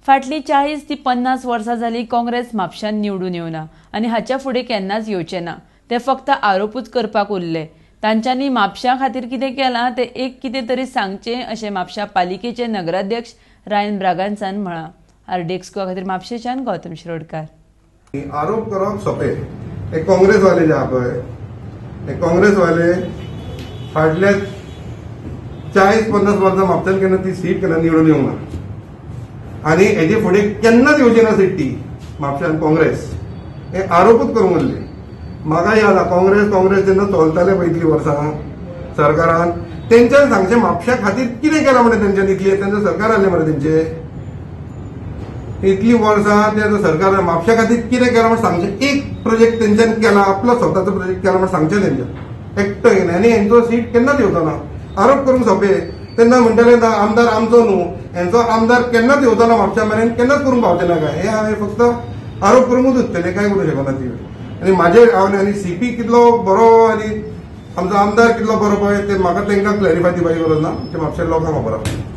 फाटली 40 ती 50 वर्सां जाली काँग्रेस म्हापशान निवडून येवना आनी हाच्या फुडें केन्नाच येवचें ना। ते फक्त आरोपूच करपाक उरले। तांच्यांनी म्हापशा खातीर कितें केलां ते एक कितें तरी सांगचें अशें म्हापशा पालिकेचे नगराध्यक्ष रायन ब्रागांचान म्हळां। RDXGOA खातीर म्हापशेच्यान गौतम शिरोडकार। आरोप करप सोंपें। हे काँग्रेसवाले जे आहा पळय, हे काँग्रेसवाले फाटल्या 40-50 वर्सां म्हापशान केन्ना ती सीट केन्ना निवडून येवंक ना आनी हेजे फुडें केन्नाच येवची ना सीट ती म्हापशान काँग्रेस। हे आरोपूच करूंक उरले। म्हाका याद आहा काँग्रेस जेन्ना चलताले पळय इतलीं वर्सां सरकारान, तेंच्यानी सांगचें म्हापशा खातीर कितें केलां म्हणून तेंच्यांनी तेंचें सरकार आहलें मरे तेंचें। इतली वर्सां ते सरकार म्हापशा खातीर कितें केलां म्हणून सांगचें। एक प्रोजेक्ट तेंच्यांनी केला, आपलो स्वताचो प्रोजेक्ट केला म्हणून सांगचें तेंच्यान एकटो येना आनी हेंचो सीट केन्नाच येवचो ना। आरोप करूंक सोंपें। तेन्ना म्हणटले आमदार आमचो न्हू, हेंचो आमदार केन्नाच येवचो ना म्हापशा मेरेन, केन्नाच करूंक पावचे ना काय। हे हांवें फक्त आरोप करूंकूच उरतले, काय करूंक शकना ती। आनी म्हाजे आनी सीपी कितलो बरो आनी आमचो आमदार कितलो बरो पळय ते म्हाका तांकां क्लॅरिफाय दिवपाची गरज ना, ते म्हापशा लोकांक खबर आसा।